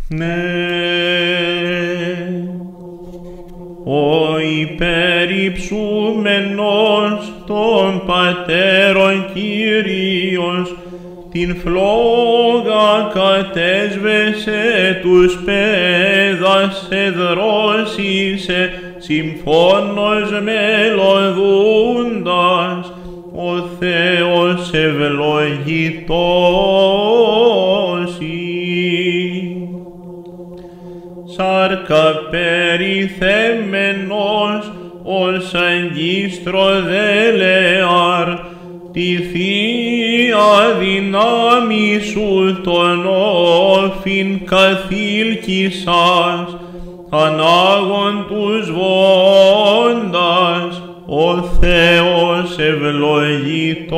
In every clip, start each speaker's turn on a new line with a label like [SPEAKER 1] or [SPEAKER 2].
[SPEAKER 1] Ναι, ο υπερυψούμενος των Πατέρων Κύριος την φλόγα κατέσβεσε τους πέδας εδρώσισε συμφώνος μελωδούντας ο Θεός ευλογητός σάρκα περιθέμενος ως αγκίστρο δελεάρ τη Θεία δύναμη σου τον όφιν καθήλκησας ανάγων τους βόντας ο Θεός ευλογητός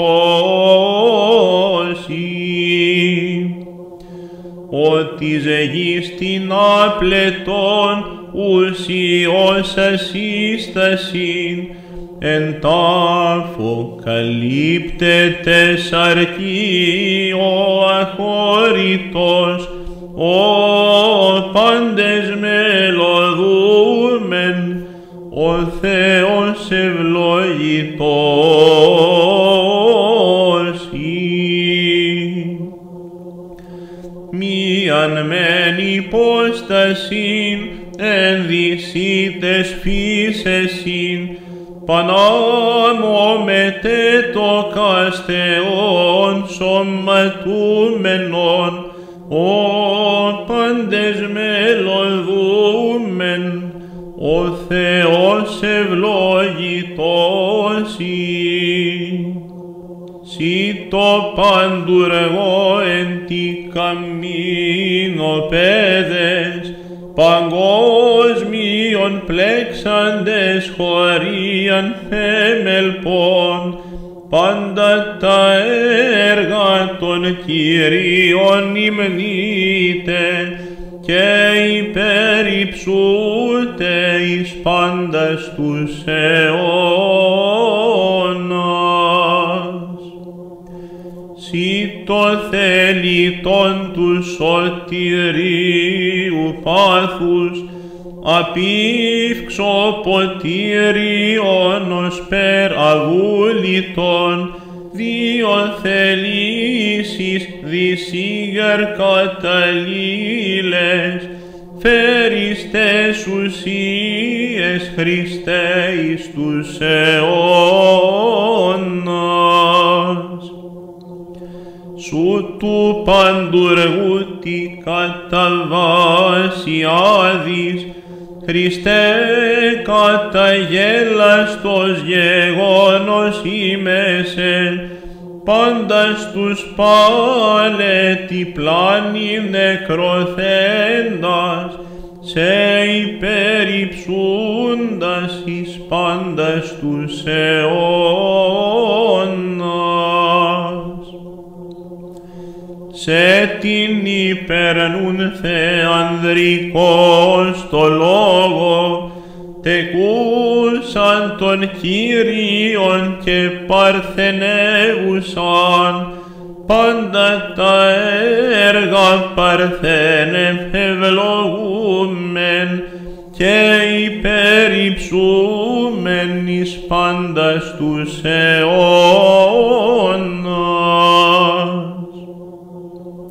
[SPEAKER 1] ότι ζεγείς την άπλετον ουσιός ασύστασιν εν τάφο καλύπτεται σαρκή ο αχώρητος ο πάντες μελωδούμεν ο Θεός ευλογητός μίαν μεν υπόστασιν ενδυσίτες φύσεσιν πανάμω μετέτο καστεών σωματούμενον ο πάντες μελωδούμεν ο Θεός ευλογητός σύ το παντουργό εν τι καμίνο παιδες παγκόσμιον πλέξαντες χωρίαν θεμελπών πάντα τα έργα των Κυρίων υμνείτε και υπερυψούτε εις πάντας τους αιώνας. Σύ το θέλητον του σωτηρίου πάθους απίφξω ποτήριον ως περ αγούλητον δύο θελήσεις δυσίγερ καταλήλες φέριστες ουσίες Χριστέ εις τους αιώνας. Σου του παντουργού τι κατά βάση άδης Χριστέ καταγέλαστος γεγόνος ημέσαι πάντας τους πάλετη πλάνη νεκροθέντας σε υπερυψούντας εις πάντας τους αιώνας. Σε την υπερνούν θεανδρικός το λόγο τεκούσαν των Κύριων και παρθενεύουσαν πάντα τα έργα παρθένευ ευλογούμεν και υπερυψούμεν εις πάντας τους αιώνας.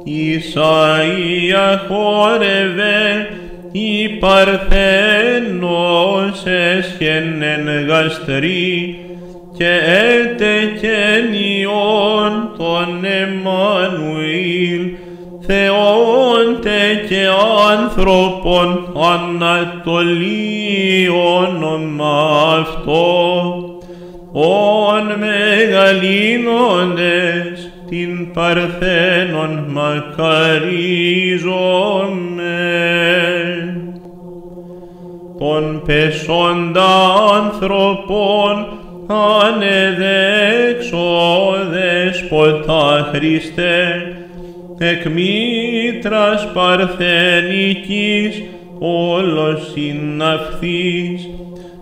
[SPEAKER 1] Ισαΐα χόρευε η παρθένος έσχενεν γαστρή και έτεκενιον τον Εμμανουήλ Θεόντε και άνθρωπον Ανατολή όνομα αυτό ον μεγαλύνοντες την παρθένον μακαρίζομεν. Τον πεσόντα άνθρωπον ανεδέξω δέσποτα Χριστέ εκ μήτρας παρθενικής όλος συναυθείς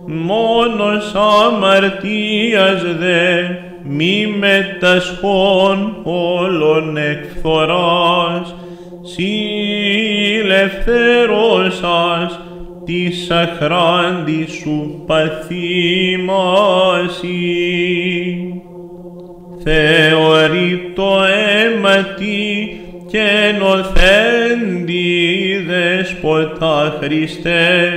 [SPEAKER 1] μόνος αμαρτίας δε μη μετασχών όλων εκφθοράς συλλευθερώσας της αχράντης σου παθήμασι. Θεωρεί το αίματι και νοθέντη δέσποτα Χριστέ,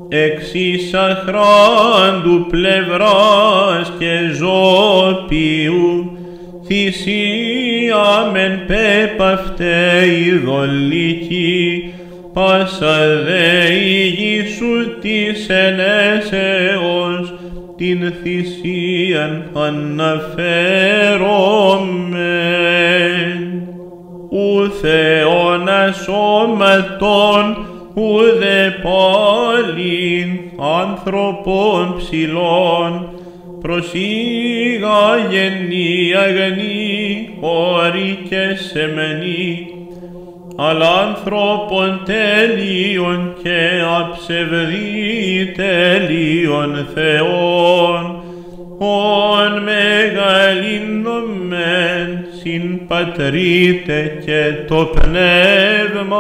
[SPEAKER 1] εξής αχράντου πλευράς και ζώπιου, θυσία μεν πέπαυτε ειδωλική, πάσα δε η γη σου της ενέσεως, την θυσίαν αναφέρομεν. Ου Θεώνα σώματον, ουδε πάλιν άνθρωπον ψηλών, προσήγαγεν η αγνή όρη και σεμενή, αλλά άνθρωπον τέλειον και αψευδή τέλειον Θεόν, ον μεγαλύνομεν συν Πατρίτε και το Πνεύματι.